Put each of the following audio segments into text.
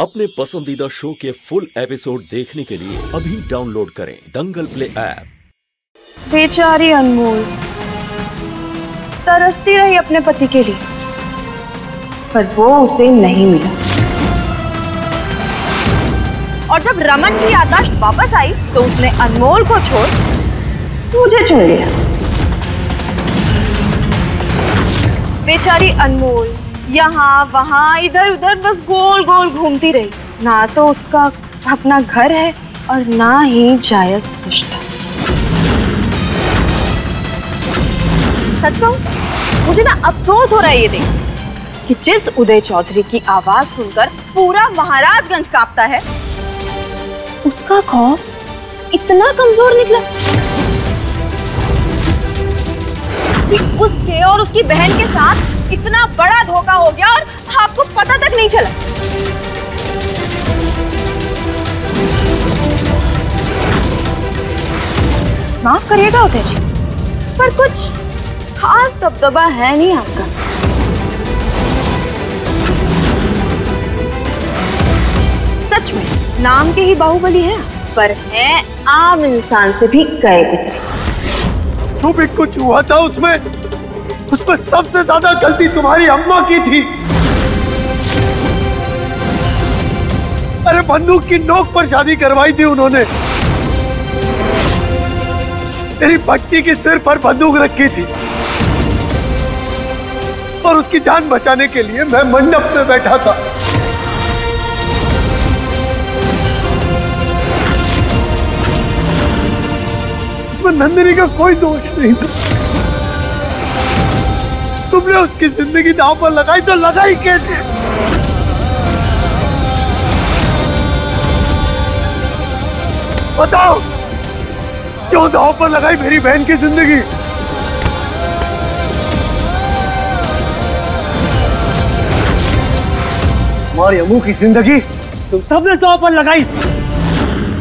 अपने पसंदीदा शो के फुल एपिसोड देखने के लिए अभी डाउनलोड करें दंगल प्ले ऐप। बेचारी अनमोल तरसती रही अपने पति के लिए, पर वो उसे नहीं मिला। और जब रमन की याददाश्त वापस आई तो उसने अनमोल को छोड़ मुझे चुन लिया। बेचारी अनमोल यहाँ वहाँ इधर उधर बस गोल गोल घूमती रही। ना तो उसका अपना घर है और ना ही जायज रिश्ता। सच कहूं, मुझे ना अफसोस हो रहा है ये देख कि जिस उदय चौधरी की आवाज सुनकर पूरा महाराजगंज कांपता है, उसका खौफ इतना कमजोर निकला कि उसके और उसकी बहन के साथ इतना बड़ा धोखा हो गया और आपको पता तक नहीं चला। माफ करिएगा उदय जी, पर कुछ खास दबदबा है नहीं आपका। सच में नाम के ही बाहुबली है, पर है आम इंसान से भी गए गुजरे। तो भी कुछ हुआ था उसमें सबसे ज्यादा गलती तुम्हारी अम्मा की थी। अरे बंदूक की नोक पर शादी करवाई थी उन्होंने। तेरी भट्टी के सिर पर बंदूक रखी थी और उसकी जान बचाने के लिए मैं मंडप में बैठा था। इसमें नंदिनी का कोई दोष नहीं था। तुमने उसकी जिंदगी दांव पर लगाई तो लगाई कैसे? बताओ, क्यों दांव पर लगाई मेरी बहन की जिंदगी? हमारी अम्मू की जिंदगी तुम सबने दांव पर लगाई।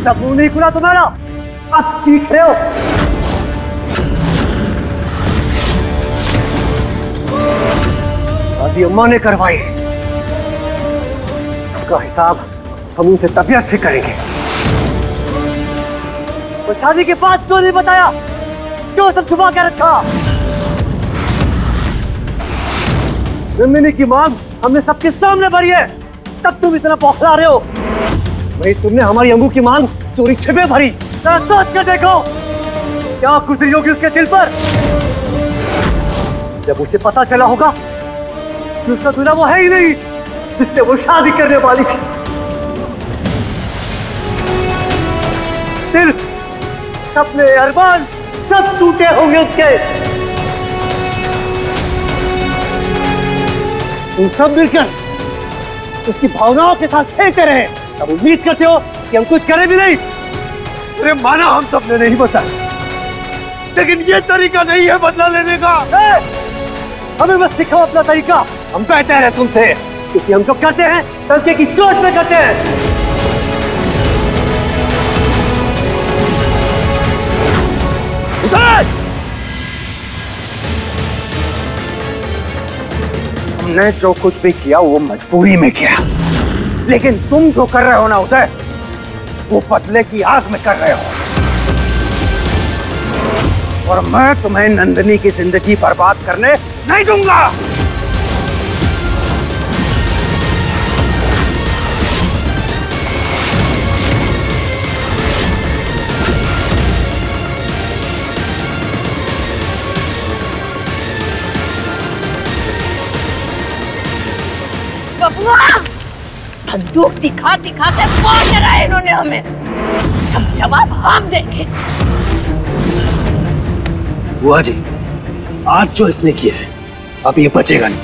तब मुंह नहीं खुला तुम्हारा, अब चीख रहे हो। शादी अम्मा ने करवाई, उसका हिसाब हम उनसे तबीयत से करेंगे। तो शादी के बाद क्यों नहीं बताया? क्यों सब छुपा के रखा? नंदिनी की मांग हमने सबके सामने भरी है, तब तुम इतना बौखला रहे हो। वही तुमने हमारी अम्मू की मांग चोरी छिपे भरी। सोच कर देखो क्या गुजरी होगी उसके दिल पर। जब उसे पता चला होगा कि उसका दूल्हा वो है ही नहीं जिससे वो शादी करने वाली थी। दिल, सपने, अरमान सब टूटे होंगे उसके। तुम सब मिलकर उसकी भावनाओं के साथ खेलते रहे। अब उम्मीद करते हो कि हम कुछ करें भी नहीं। अरे माना हम सबने नहीं बताया, लेकिन ये तरीका नहीं है बदला लेने का। हमें बस सिखाओ अपना तरीका। हम कहते हैं तुमसे, क्योंकि हम जो करते हैं तरीके की सोच में करते हैं। हमने जो कुछ भी किया वो मजबूरी में किया, लेकिन तुम जो कर रहे हो ना उदय, वो बदले की आग में कर रहे हो। और मैं तुम्हें नंदिनी की जिंदगी बर्बाद करने नहीं दूंगा। बंदूक दिखा दिखा के मार रहा है इन्होंने हमें। अब जवाब हम देंगे। बुआ जी, आज जो इसने किया है अब ये बचेगा नहीं।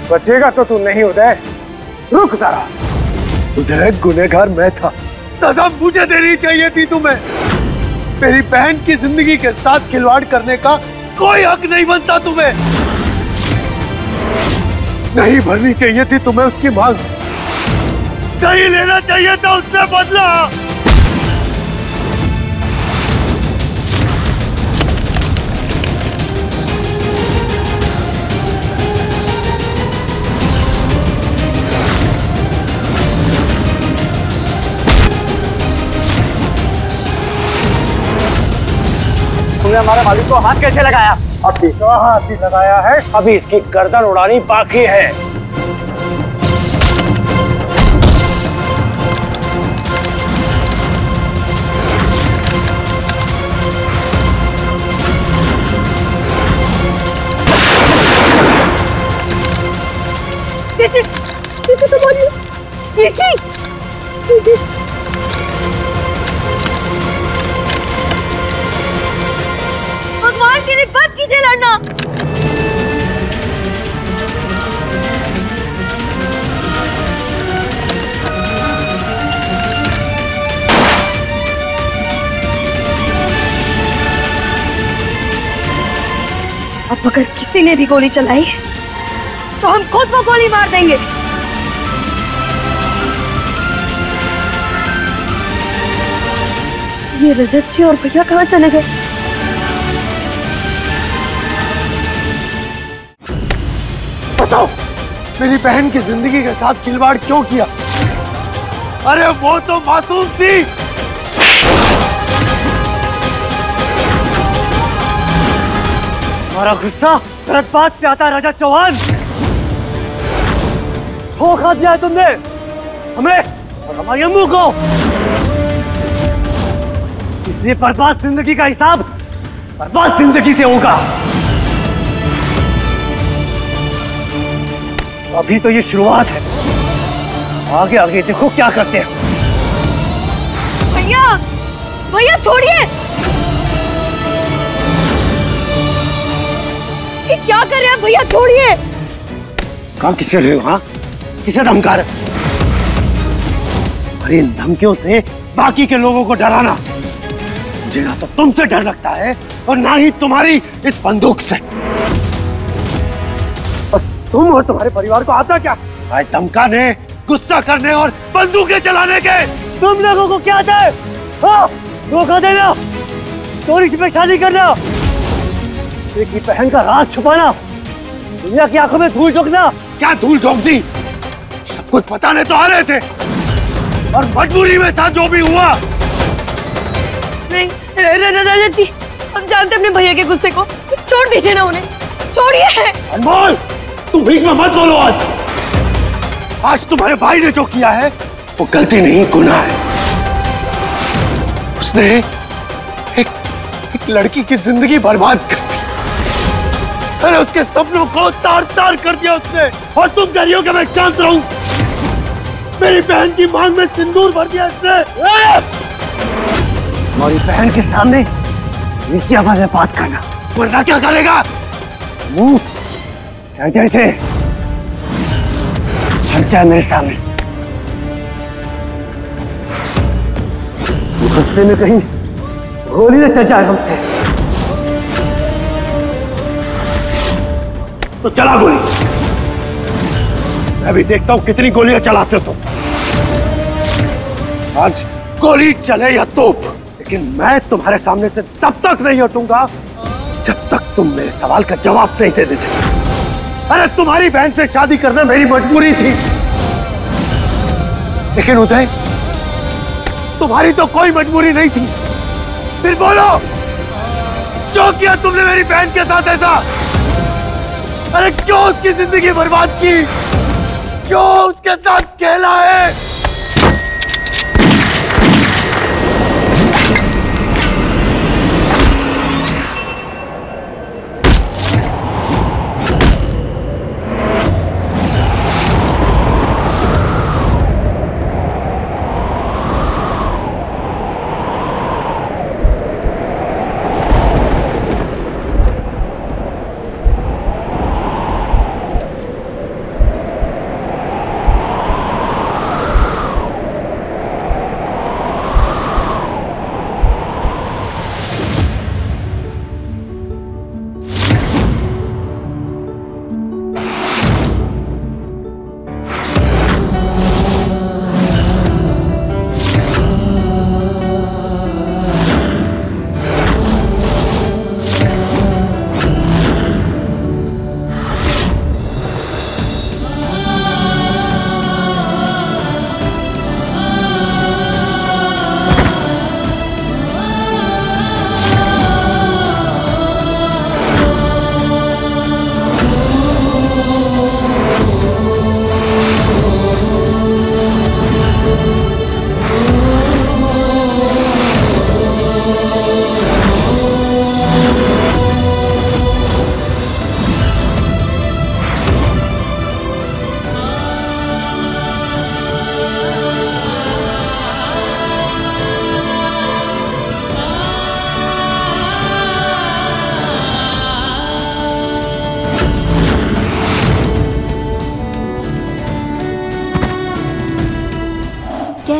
बचेगा तो तू नहीं उदय। रुक जरा। उदय, गुनहगार मैं था, सजा मुझे देनी चाहिए थी तुम्हें। मेरी बहन की जिंदगी के साथ खिलवाड़ करने का कोई हक नहीं बनता तुम्हें। नहीं भरनी चाहिए थी तुम्हें उसकी मांग, नहीं लेना चाहिए था उससे बदला। तुमने हमारे मालिक को हाथ कैसे लगाया? अभी तो हाथ ही लगाया है, अभी इसकी गर्दन उड़ानी बाकी है। चीची, चीची तो बोलिए, चीची, चीची। भगवान के लिए बंद कीजिए लड़ना। अब अगर किसी ने भी गोली चलाई तो हम खुद को गोली मार देंगे। ये रजत जी और भैया कहाँ चले गए? बताओ, मेरी बहन की जिंदगी के साथ खिलवाड़ क्यों किया? अरे वो तो मासूम थी। हमारा गुस्सा गलत बात पे आता है रजत चौहान। धोखा दिया है तुमने हमें और हमारी अम्मू को, इसलिए बर्बाद जिंदगी का हिसाब बर्बाद जिंदगी से होगा। अभी तो ये शुरुआत है, आगे आगे देखो क्या करते हैं। भैया, भैया छोड़िए। ये क्या कर रहे हैं भैया? छोड़िए। काम किससे रहे हो? हाँ, किसे धमका रहे? और इन धमकियों से बाकी के लोगों को डराना। मुझे ना तो तुमसे डर लगता है और ना ही तुम्हारी इस बंदूक से। और तुम और तुम्हारे परिवार को आता क्या? भाई धमकाने, गुस्सा करने और बंदूकें चलाने के। तुम लोगों को क्या आता है? हाँ, धोखा देना, चोरी से शादी करना, एक ही बहन का राज छुपाना, दुनिया की आंखों में धूल झोंकना। क्या धूल झोंक दी? सब कुछ बताने तो आ रहे थे और मजबूरी में था जो भी हुआ। नहीं रजत जी, हम जानते हैं अपने भैया के गुस्से को, छोड़ दीजिए ना उन्हें, छोड़िए। अनमोल, तुम बीच में मत बोलो। आज तुम्हारे भाई ने जो किया है वो गलती नहीं, गुनाह है। उसने एक लड़की की जिंदगी बर्बाद कर दी। अरे उसके सपनों को तार तार कर दिया उसने, और तुम कह रही हो कि मैं शांत रहूं? मेरी बहन की मांग में सिंदूर भर दिया इसने। हमारी बहन के सामने नीचे आवाज में बात करना, वरना क्या करेगा? कहते थे चल मेरे सामने। गुस्से में कहीं गोली न चल जाए हमसे। तो चला गोली, मैं भी देखता हूं कितनी गोलियां चलाते हो तुम। आज गोली चले या तोप, लेकिन मैं तुम्हारे सामने से तब तक नहीं हटूंगा जब तक तुम मेरे सवाल का जवाब नहीं दे देते। अरे तुम्हारी बहन से शादी करना मेरी मजबूरी थी, लेकिन उदय तुम्हारी तो कोई मजबूरी नहीं थी। फिर बोलो, क्यों किया तुमने मेरी बहन के साथ ऐसा? अरे क्यों उसकी जिंदगी बर्बाद की? क्यों उसके साथ खेला है?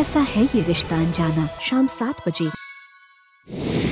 कैसा है ये रिश्ता अनजाना, शाम 7 बजे।